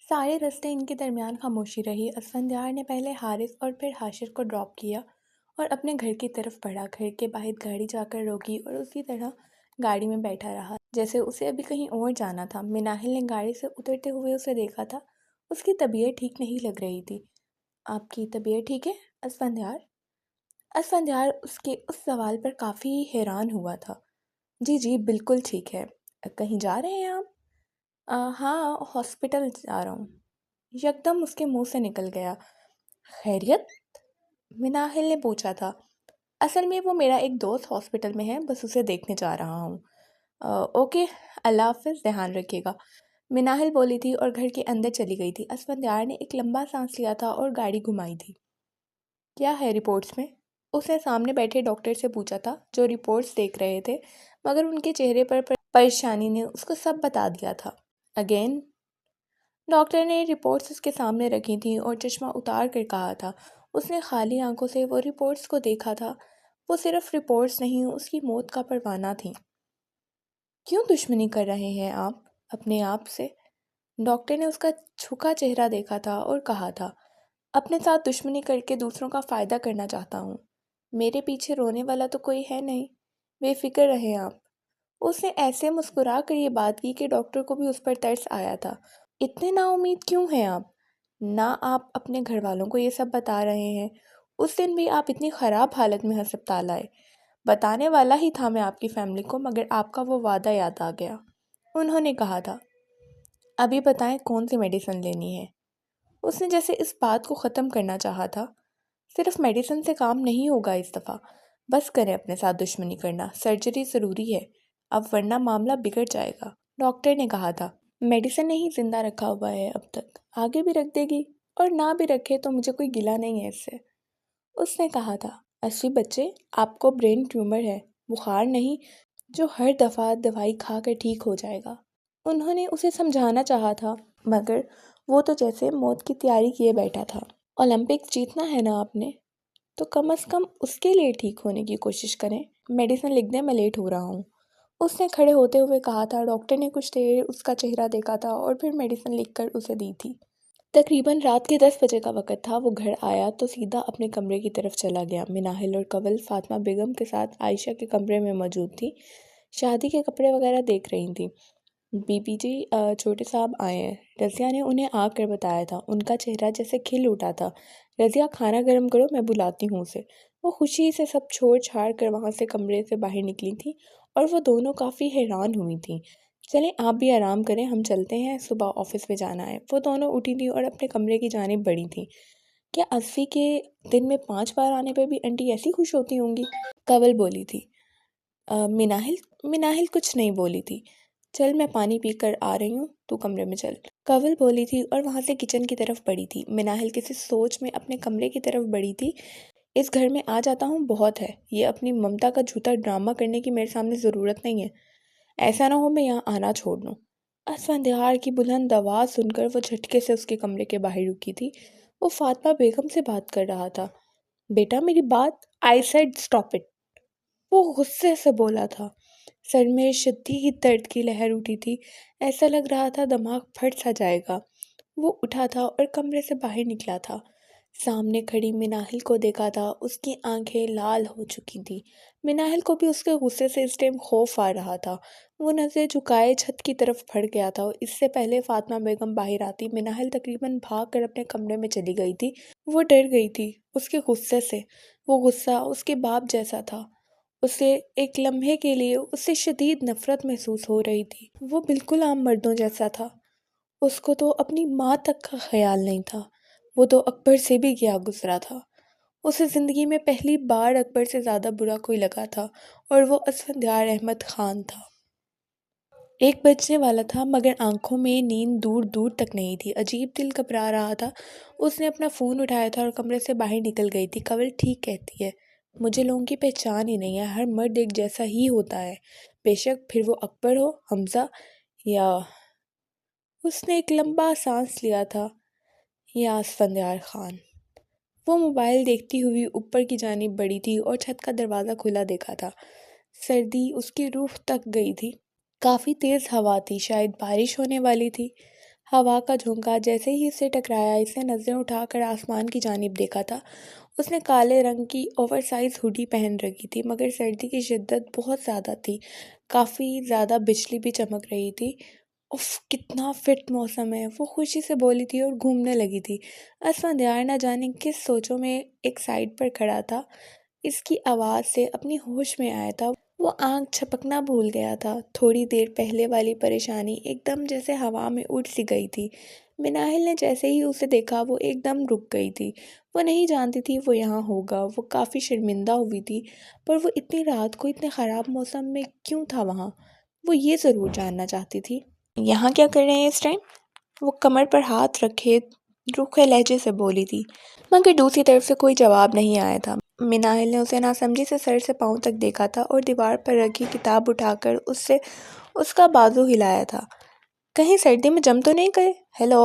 سارے راستے ان کے درمیان خاموشی رہی۔ اسفندیار نے پہلے حارث اور پھر حاشر کو ڈراپ کیا اور اپنے گھر کی طرف بڑھا۔ گھر کے باہر گاڑی جا کر روکی اور اسی طرح گاڑی میں بیٹھا رہا جیسے اسے ابھی کہیں اور جانا تھا۔ مناہل نے گاڑی سے اترتے ہوئے اسے دیکھا تھا۔ اس کی طبیعت ٹھیک نہیں لگ رہی تھی۔ آپ کی طبیعت ٹھیک ہے اسفندیار؟ اسفندیار اس کے اس سوال پر کافی حیران ہوا تھا۔ جی بالکل ٹھیک ہے۔ کہیں جا رہے ہیں آپ؟ ہاں ہاسپٹل جا رہا ہوں، یکدم اس کے منہ سے نکل گیا۔ خیریت؟ مناہل نے پوچھا تھا۔ اصل میں وہ میرا ایک دوست ہاسپٹل میں ہے، بس اسے دیکھنے جا رہا ہوں۔ اوکے، اللہ حافظ، دھیان رکھیے گا، مناہل بولی تھی اور گھر کے اندر چلی گئی تھی۔ اسفندیار نے ایک لمبا سانس لیا تھا اور گاڑی گھمائی تھی۔ کیا ہے رپورٹس میں؟ اس نے سامنے بیٹھے ڈاکٹر سے پوچھا تھا جو رپورٹس دیکھ رہے تھے، مگر ان کے چہرے پر پریشانی نے اس کو سب بتا دیا تھا۔ اگین؟ ڈاکٹر نے رپورٹس اس کے سامنے رکھی تھیں اور چشمہ اتار کر کہا تھا۔ اس نے خالی آنکھوں سے وہ رپورٹس کو دیکھا تھا۔ وہ صرف رپورٹس نہیں، اس کی موت کا پروانہ تھیں۔ کیوں دشمنی کر رہے ہیں آپ اپنے آپ سے؟ ڈاکٹر نے اس کا جھکا چہرہ دیکھا تھا اور کہا تھا، اپنے ساتھ دشمنی کر کے دوسروں کا فائدہ کرنا چاہتا ہوں۔ میرے پیچھے رونے والا تو کوئی ہے نہیں، بے فکر رہیں آپ۔ اس نے ایسے مسکرا کر یہ بات کی کہ ڈاکٹر کو بھی اس پر ترس آیا تھا۔ اتنے نا امید کیوں ہیں آپ؟ نہ آپ اپنے گھر والوں کو یہ سب بتا رہے ہیں۔ اس دن بھی آپ اتنی خراب حالت میں ہسپتال آئے۔ بتانے والا ہی تھا میں آپ کی فیملی کو، مگر آپ کا وہ وعدہ یاد آ گیا۔ انہوں نے کہا تھا، ابھی بتائیں کون سی میڈیسن لینی ہے؟ اس نے جیسے اس بات کو ختم کرنا چاہا تھا۔ صرف میڈیسن سے کام نہیں ہوگا اس دفعہ، بس کریں اپنے ساتھ دشمنی کرنا، سرجری ضروری ہے اب ورنہ معاملہ بگڑ جائے گا۔ ڈاکٹر نے کہا تھا، میڈیسن نے ہی زندہ رکھا ہوا ہے اب تک، آگے بھی رکھ دے گی، اور نہ بھی رکھے تو مجھے کوئی گلہ نہیں ہے اس سے۔ اس نے کہا تھا، اصلی بچے آپ کو برین ٹیومر ہے، بخار نہیں جو ہر دفعہ دوائی کھا کر ٹھیک ہو جائے گا۔ انہوں نے اسے سمجھانا چاہا تھا، مگر وہ تو جیسے موت کی تیاری کیے بیٹھا تھا۔ اولمپکس جیتنا ہے نا آپ نے، تو کم از کم اس کے لیے ٹھیک ہونے کی کوشش کریں۔ میڈیسن لکھ دیں، میں لیٹ ہو رہا ہوں، اس نے کھڑے ہوتے ہوئے کہا تھا۔ ڈاکٹر نے کچھ دیر اس کا چہرہ دیکھا تھا اور پھر میڈیسن لکھ کر اسے دی تھی۔ تقریباً رات کے 10 بجے کا وقت تھا۔ وہ گھر آیا تو سیدھا اپنے کمرے کی طرف چلا گیا۔ مناہل اور کنول فاطمہ بیگم کے ساتھ عائشہ کے کمرے میں موجود تھی، شادی کے کپڑے وغیرہ دیکھ رہی تھیں۔ بی بی جی، چھوٹے صاحب آئے ہیں، رضیہ نے انہیں آ کر بتایا تھا۔ ان کا چہرہ جیسے کھل اٹھا تھا۔ رضیہ کھانا گرم کرو، میں بلاتی ہوں اسے۔ وہ خوشی سے سب چھوڑ چھاڑ کر وہاں سے کمرے سے باہر نکلی تھیں اور وہ دونوں کافی حیران ہوئی تھیں۔ چلیں آپ بھی آرام کریں، ہم چلتے ہیں، صبح آفس میں جانا ہے۔ وہ دونوں اٹھی تھیں اور اپنے کمرے کی جانب بڑھی تھیں۔ کیا اصفی کے دن میں 5 بار آنے پر بھی انٹی ایسی خوش ہوتی ہوں گی؟ کنول بولی تھی۔ مناہل کچھ نہیں بولی تھی۔ چل میں پانی پی کر آ رہی ہوں، تو کمرے میں چل، کنول بولی تھی اور وہاں سے کچن کی طرف بڑھی تھی۔ مناہل کسی سوچ میں اپنے کمرے کی طرف بڑھی تھی۔ اس گھر میں آ جاتا ہوں بہت ہے، یہ اپنی ممتا کا جھوٹا ڈرامہ کرنے کی میرے سامنے ضرورت نہیں ہے، ایسا نہ ہو میں یہاں آنا چھوڑ دوں۔ اسفندیار کی بلند آواز سن کر وہ جھٹکے سے اس کے کمرے کے باہر رکی تھی۔ وہ فاطمہ بیگم سے بات کر رہا تھا۔ بیٹا میری بات، آئی سیڈ اسٹاپ اٹ، وہ غصے سے بولا تھا۔ سر میں شدید درد کی لہر اٹھی تھی، ایسا لگ رہا تھا دماغ پھٹ سا جائے گا۔ وہ اٹھا تھا اور کمرے سے باہر نکلا تھا۔ سامنے کھڑی مناہل کو دیکھا تھا، اس کی آنکھیں لال ہو چکی تھیں۔ مناہل کو بھی اس کے غصے سے اس ٹائم خوف آ رہا تھا۔ وہ نظریں جھکائے چھت کی طرف پھڑ گیا تھا۔ اس سے پہلے فاطمہ بیگم باہر آتی، مناہل تقریباً بھاگ کر اپنے کمرے میں چلی گئی تھی۔ وہ ڈر گئی تھی اس کے غصے سے۔ وہ غصہ اس کے باپ جیسا تھا۔ اسے ایک لمحے کے لیے اس سے شدید نفرت محسوس ہو رہی تھی۔ وہ بالکل عام مردوں جیسا تھا۔ اس کو تو اپنی ماں تک کا خیال نہیں تھا۔ وہ تو اکبر سے بھی گیا گزرا تھا۔ اسے زندگی میں پہلی بار اکبر سے زیادہ برا کوئی لگا تھا، اور وہ اسفندیار احمد خان تھا۔ 1 بجنے والا تھا، مگر آنکھوں میں نیند دور دور تک نہیں تھی۔ عجیب دل گھبرا رہا تھا۔ اس نے اپنا فون اٹھایا تھا اور کمرے سے باہر نکل گئی تھی۔ کنول ٹھیک کہتی ہے، مجھے لوگوں کی پہچان ہی نہیں ہے، ہر مرد ایک جیسا ہی ہوتا ہے، بے شک پھر وہ اکبر ہو، حمزہ یا… اس نے ایک لمبا سانس لیا تھا، یا اسفندیار خان۔ وہ موبائل دیکھتی ہوئی اوپر کی جانب بڑھی تھی اور چھت کا دروازہ کھلا دیکھا تھا۔ سردی اس کی روح تک گئی تھی۔ کافی تیز ہوا تھی، شاید بارش ہونے والی تھی۔ ہوا کا جھونکا جیسے ہی اس سے ٹکرایا، اس نے نظریں اٹھا کر آسمان کی جانب دیکھا تھا۔ اس نے کالے رنگ کی اوور سائز ہوڈی پہن رکھی تھی، مگر سردی کی شدت بہت زیادہ تھی، کافی زیادہ بجلی بھی چمک رہی تھی۔ اف، کتنا فٹ موسم ہے، وہ خوشی سے بولی تھی اور گھومنے لگی تھی۔ اسفندیار نہ جانے کس سوچوں میں ایک سائڈ پر کھڑا تھا، اس کی آواز سے اپنی ہوش میں آیا تھا۔ وہ آنکھ جھپکنا بھول گیا تھا۔ تھوڑی دیر پہلے والی پریشانی ایک دم جیسے ہوا میں اڑ سی گئی تھی۔ مناہل نے جیسے ہی اسے دیکھا وہ ایک دم رک گئی تھی۔ وہ نہیں جانتی تھی وہ یہاں ہوگا، وہ کافی شرمندہ ہوئی تھی، پر وہ اتنی رات کو اتنے خراب موسم میں کیوں تھا وہاں، وہ یہ ضرور جاننا چاہتی تھی۔ یہاں کیا کر رہے ہیں اس ٹائم؟ وہ کمر پر ہاتھ رکھے روکھے لہجے سے بولی تھی، مگر دوسری طرف سے کوئی جواب نہیں آیا تھا۔ مناہل نے اسے ناسمجھی سے سر سے پاؤں تک دیکھا تھا اور دیوار پر رکھی کتاب اٹھا کر اس کا بازو ہلایا تھا۔ کہیں سردی میں جم تو نہیں گئے؟ ہیلو؟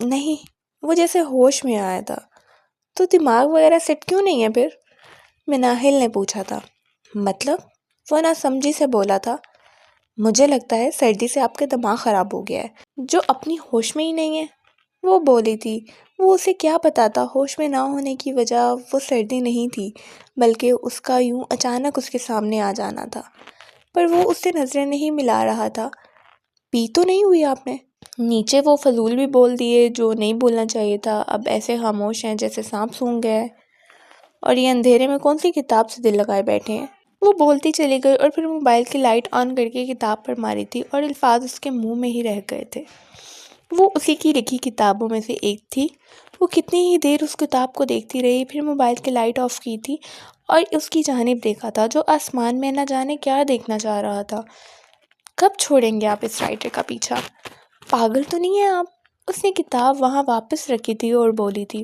نہیں، وہ جیسے ہوش میں آیا تھا۔ تو دماغ وغیرہ سیٹ کیوں نہیں ہے پھر؟ مناہل نے پوچھا تھا۔ مطلب؟ وہ ناسمجھی سے بولا تھا۔ مجھے لگتا ہے سردی سے آپ کا دماغ خراب ہو گیا ہے، جو اپنی ہوش میں ہی نہیں ہے، وہ بولی تھی۔ وہ اسے کیا پتا تھا ہوش میں نہ ہونے کی وجہ وہ سردی نہیں تھی، بلکہ اس کا یوں اچانک اس کے سامنے آ جانا تھا۔ پر وہ اس سے نظریں نہیں ملا رہا تھا۔ پی تو نہیں ہوئی آپ نے؟ نیچے وہ فضول بھی بول دیے جو نہیں بولنا چاہیے تھا، اب ایسے خاموش ہیں جیسے سانپ سونگھ گیا ہے، اور یہ اندھیرے میں کون سی کتاب سے دل لگائے بیٹھے ہیں؟ وہ بولتی چلی گئی اور پھر موبائل کی لائٹ آن کر کے کتاب پر ماری تھی اور الفاظ اس کے منہ میں ہی رہ گئے تھے۔ وہ اسی کی لکھی کتابوں میں سے ایک تھی۔ وہ کتنی ہی دیر اس کتاب کو دیکھتی رہی، پھر موبائل کی لائٹ آف کی تھی اور اس کی جانب دیکھا تھا جو آسمان میں نہ جانے کیا دیکھنا چاہ رہا تھا۔ کب چھوڑیں گے آپ اس رائٹر کا پیچھا؟ پاگل تو نہیں ہیں آپ؟ اس نے کتاب وہاں واپس رکھی تھی اور بولی تھی۔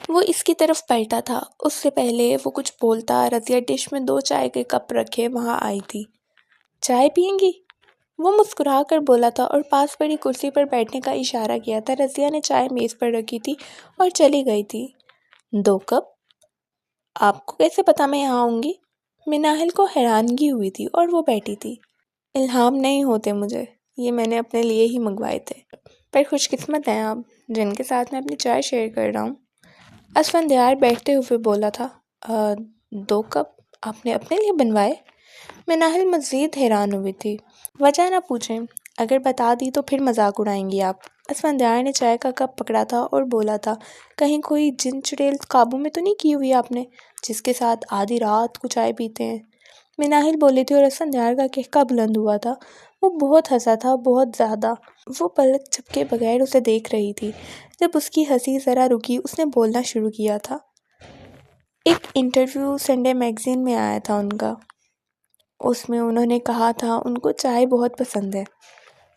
وہ اس کی طرف پلٹا تھا۔ اس سے پہلے وہ کچھ بولتا، رضیہ ڈش میں 2 چائے کے کپ رکھے وہاں آئی تھی۔ چائے پئیں گی؟ وہ مسکرا کر بولا تھا اور پاس پڑی کرسی پر بیٹھنے کا اشارہ کیا تھا۔ رضیہ نے چائے میز پر رکھی تھی اور چلی گئی تھی۔ 2 کپ؟ آپ کو کیسے پتا میں یہاں آؤں گی؟ مناہل کو حیرانگی ہوئی تھی اور وہ بیٹھی تھی۔ الہام نہیں ہوتے مجھے، یہ میں نے اپنے لیے ہی منگوائے تھے، پر خوش قسمت ہیں آپ جن کے ساتھ میں اپنی چائے شیئر کر رہا ہوں۔ اسفندیار بیٹھتے ہوئے بولا تھا۔ 2 کپ آپ نے اپنے لیے بنوائے؟ مناہل مزید حیران ہوئی تھی۔ وجہ نہ پوچھیں، اگر بتا دی تو پھر مذاق اڑائیں گی آپ۔ اسفندیار نے چائے کا کپ پکڑا تھا اور بولا تھا، کہیں کوئی جن چڑیل قابو میں تو نہیں کی ہوئی آپ نے، جس کے ساتھ آدھی رات کو چائے پیتے ہیں؟ مناہل بولی تھی اور اسفندیار کا قہقہ بلند ہوا تھا۔ وہ بہت ہنسا تھا، بہت زیادہ۔ وہ پلک جھپکے بغیر اسے دیکھ رہی تھی۔ جب اس کی ہنسی ذرا رکی، اس نے بولنا شروع کیا تھا۔ ایک انٹرویو سنڈے میگزین میں آیا تھا ان کا، اس میں انہوں نے کہا تھا ان کو چائے بہت پسند ہے،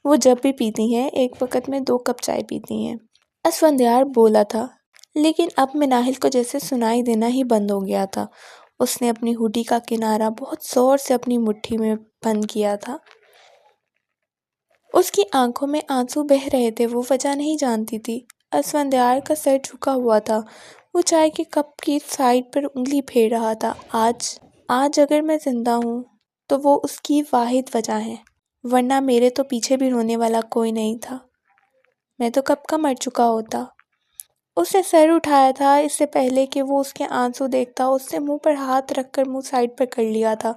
وہ جب بھی پیتی ہیں ایک وقت میں 2 کپ چائے پیتی ہیں۔ اسفندیار بولا تھا، لیکن اب مناہل کو جیسے سنائی دینا ہی بند ہو گیا تھا۔ اس نے اپنی ہوڈی کا کنارہ بہت زور سے اپنی مٹھی میں بند کیا تھا۔ اس کی آنکھوں میں آنسو بہہ رہے تھے، وہ وجہ نہیں جانتی تھی۔ اسفندیار کا سر جھکا ہوا تھا، وہ چائے کے کپ کی سائڈ پر انگلی پھیر رہا تھا۔ آج اگر میں زندہ ہوں تو وہ اس کی واحد وجہ ہے، ورنہ میرے تو پیچھے بھی رونے والا کوئی نہیں تھا، میں تو کب کا مر چکا ہوتا۔ اس نے سر اٹھایا تھا اس سے پہلے کہ وہ اس کے آنسو دیکھتا۔ اس نے منہ پر ہاتھ رکھ کر منہ سائڈ پر کر لیا تھا،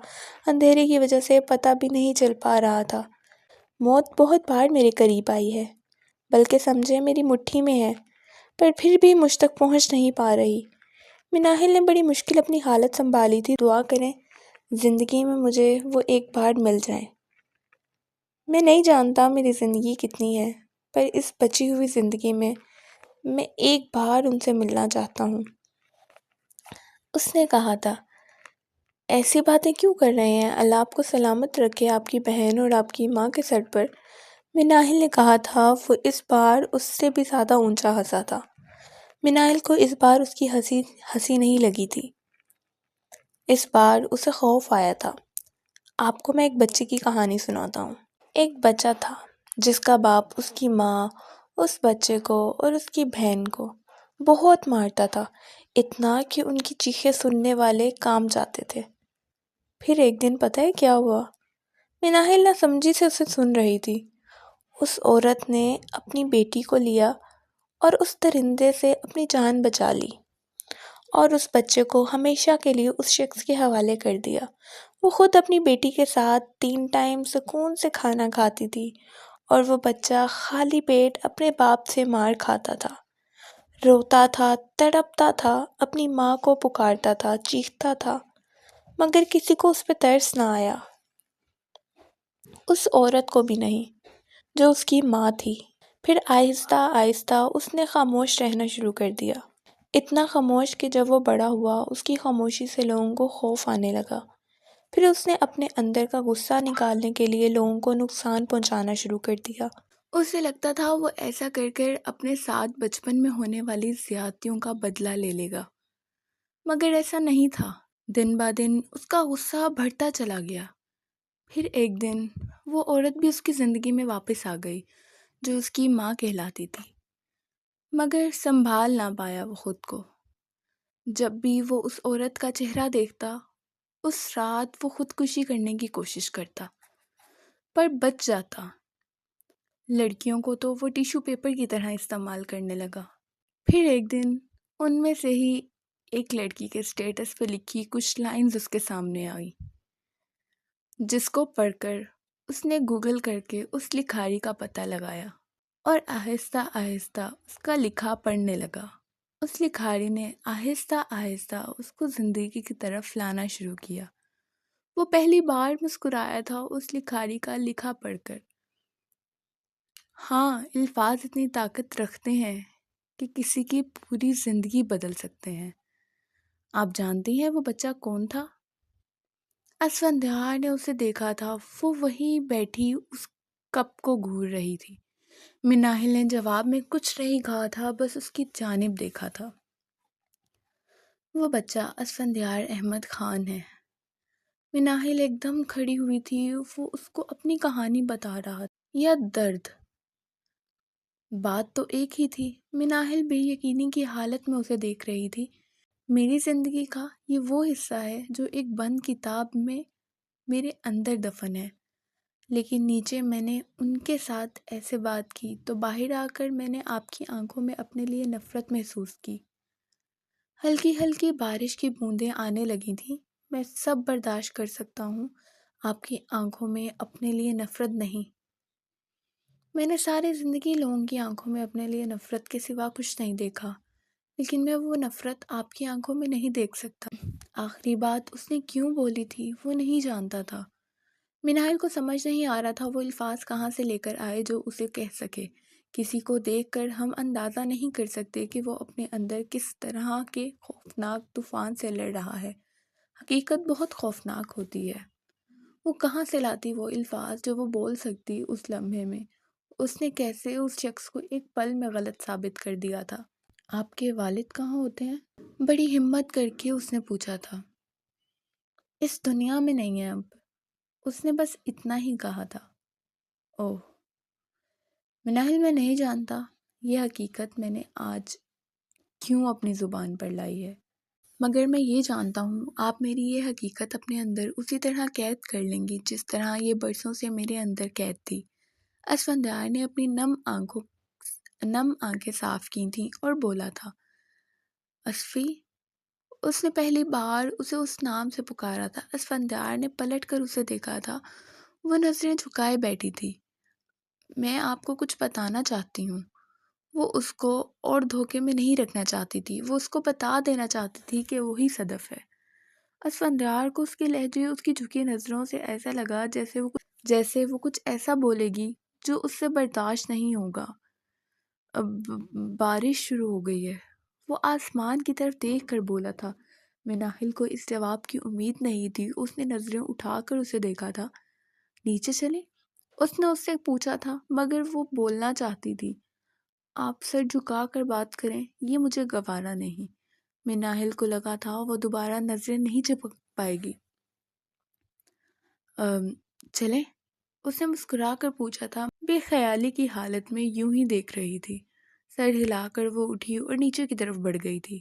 اندھیرے کی وجہ سے پتہ بھی نہیں چل پا رہا تھا۔ موت بہت بار میرے قریب آئی ہے، بلکہ سمجھے میری مٹھی میں ہے، پر پھر بھی مجھ تک پہنچ نہیں پا رہی۔ مناہل نے بڑی مشکل اپنی حالت سنبھالی تھی۔ دعا کریں زندگی میں مجھے وہ ایک بار مل جائیں۔ میں نہیں جانتا میری زندگی کتنی ہے، پر اس بچی ہوئی زندگی میں ایک بار ان سے ملنا چاہتا ہوں۔ اس نے کہا تھا، ایسی باتیں کیوں کر رہے ہیں؟ اللہ آپ کو سلامت رکھے، آپ کی بہن اور آپ کی ماں کے سر پر۔ مناہل نے کہا تھا۔ وہ اس بار اس سے بھی زیادہ اونچا ہنسا تھا۔ مناہل کو اس بار اس کی ہنسی نہیں لگی تھی، اس بار اسے خوف آیا تھا۔ آپ کو میں ایک بچے کی کہانی سناتا ہوں۔ ایک بچہ تھا جس کا باپ اس کی ماں، اس بچے کو اور اس کی بہن کو بہت مارتا تھا، اتنا کہ ان کی چیخیں سننے والے کام جاتے تھے۔ پھر ایک دن پتہ ہے کیا ہوا؟ مناہل نہ سمجھی سے اسے سن رہی تھی۔ اس عورت نے اپنی بیٹی کو لیا اور اس درندے سے اپنی جان بچا لی اور اس بچے کو ہمیشہ کے لیے اس شخص کے حوالے کر دیا۔ وہ خود اپنی بیٹی کے ساتھ 3 ٹائم سکون سے کھانا کھاتی تھی اور وہ بچہ خالی پیٹ اپنے باپ سے مار کھاتا تھا، روتا تھا، تڑپتا تھا، اپنی ماں کو پکارتا تھا، چیختا تھا، مگر کسی کو اس پہ ترس نہ آیا، اس عورت کو بھی نہیں جو اس کی ماں تھی۔ پھر آہستہ آہستہ اس نے خاموش رہنا شروع کر دیا، اتنا خاموش کہ جب وہ بڑا ہوا اس کی خاموشی سے لوگوں کو خوف آنے لگا۔ پھر اس نے اپنے اندر کا غصہ نکالنے کے لیے لوگوں کو نقصان پہنچانا شروع کر دیا۔ اسے لگتا تھا وہ ایسا کر کر اپنے ساتھ بچپن میں ہونے والی زیادتیوں کا بدلہ لے لے گا، مگر ایسا نہیں تھا۔ دن با دن اس کا غصہ بڑھتا چلا گیا۔ پھر ایک دن وہ عورت بھی اس کی زندگی میں واپس آ گئی جو اس کی ماں کہلاتی تھی، مگر سنبھال نہ پایا وہ خود کو۔ جب بھی وہ اس عورت کا چہرہ دیکھتا، اس رات وہ خودکشی کرنے کی کوشش کرتا، پر بچ جاتا۔ لڑکیوں کو تو وہ ٹیشو پیپر کی طرح استعمال کرنے لگا۔ پھر ایک دن ان میں سے ہی ایک لڑکی کے اسٹیٹس پہ لکھی کچھ لائنز اس کے سامنے آئی، جس کو پڑھ کر اس نے گوگل کر کے اس لکھاری کا پتہ لگایا اور آہستہ آہستہ اس کا لکھا پڑھنے لگا۔ اس لکھاری نے آہستہ آہستہ اس کو زندگی کی طرف لانا شروع کیا۔ وہ پہلی بار مسکرایا تھا اس لکھاری کا لکھا پڑھ کر۔ ہاں، الفاظ اتنی طاقت رکھتے ہیں کہ کسی کی پوری زندگی بدل سکتے ہیں۔ آپ جانتی ہیں وہ بچہ کون تھا؟ اسفندیار نے اسے دیکھا تھا، وہ وہیں بیٹھی اس کپ کو گھور رہی تھی۔ مناہل نے جواب میں کچھ نہیں کہا تھا، بس اس کی جانب دیکھا تھا۔ وہ بچہ اسفندیار احمد خان ہے۔ مناہل ایک دم کھڑی ہوئی تھی، وہ اس کو اپنی کہانی بتا رہا تھا، یا درد۔ بات تو ایک ہی تھی۔ مناہل بے یقینی کی حالت میں اسے دیکھ رہی تھی۔ میری زندگی کا یہ وہ حصہ ہے جو ایک بند کتاب میں میرے اندر دفن ہے، لیکن نیچے میں نے ان کے ساتھ ایسے بات کی تو باہر آ کر میں نے آپ کی آنکھوں میں اپنے لیے نفرت محسوس کی۔ ہلکی ہلکی بارش کی بوندیں آنے لگی تھیں۔ میں سب برداشت کر سکتا ہوں، آپ کی آنکھوں میں اپنے لیے نفرت نہیں۔ میں نے ساری زندگی لوگوں کی آنکھوں میں اپنے لیے نفرت کے سوا کچھ نہیں دیکھا، لیکن میں وہ نفرت آپ کی آنکھوں میں نہیں دیکھ سکتا۔ آخری بات اس نے کیوں بولی تھی وہ نہیں جانتا تھا۔ مناہل کو سمجھ نہیں آ رہا تھا وہ الفاظ کہاں سے لے کر آئے جو اسے کہہ سکے۔ کسی کو دیکھ کر ہم اندازہ نہیں کر سکتے کہ وہ اپنے اندر کس طرح کے خوفناک طوفان سے لڑ رہا ہے۔ حقیقت بہت خوفناک ہوتی ہے۔ وہ کہاں سے لاتی وہ الفاظ جو وہ بول سکتی اس لمحے میں؟ اس نے کیسے اس شخص کو ایک پل میں غلط ثابت کر دیا تھا؟ آپ کے والد کہاں ہوتے ہیں؟ بڑی ہمت کر کے اس نے پوچھا تھا۔ اس دنیا میں نہیں ہے اب، اس نے بس اتنا ہی کہا تھا۔ اوہ مناہل، میں نہیں جانتا یہ حقیقت میں نے آج کیوں اپنی زبان پر لائی ہے، مگر میں یہ جانتا ہوں آپ میری یہ حقیقت اپنے اندر اسی طرح قید کر لیں گی جس طرح یہ برسوں سے میرے اندر قید تھی۔ اسفندیار نے اپنی نم آنکھیں صاف کی تھیں اور بولا تھا، اسفی۔ اس نے پہلی بار اسے اس نام سے پکارا تھا۔ اسفندیار نے پلٹ کر اسے دیکھا تھا، وہ نظریں جھکائے بیٹھی تھی۔ میں آپ کو کچھ بتانا چاہتی ہوں۔ وہ اس کو اور دھوکے میں نہیں رکھنا چاہتی تھی، وہ اس کو بتا دینا چاہتی تھی کہ وہی صدف ہے۔ اسفندیار کو اس کے لہجے، اس کی جھکی نظروں سے ایسا لگا جیسے وہ کچھ ایسا بولے گی جو اس سے برداشت نہیں ہوگا۔ اب بارش شروع ہو گئی ہے، وہ آسمان کی طرف دیکھ کر بولا تھا۔ مناہل کو اس جواب کی امید نہیں تھی، اس نے نظریں اٹھا کر اسے دیکھا تھا۔ نیچے چلیں؟ اس نے اس سے پوچھا تھا، مگر وہ بولنا چاہتی تھی۔ آپ سر جھکا کر بات کریں، یہ مجھے گوارا نہیں۔ مناہل کو لگا تھا وہ دوبارہ نظریں نہیں جھپک پائے گی۔ چلیں؟ اس نے مسکرا کر پوچھا تھا، بے خیالی کی حالت میں یوں ہی دیکھ رہی تھی۔ سر ہلا کر وہ اٹھی اور نیچے کی طرف بڑھ گئی تھی۔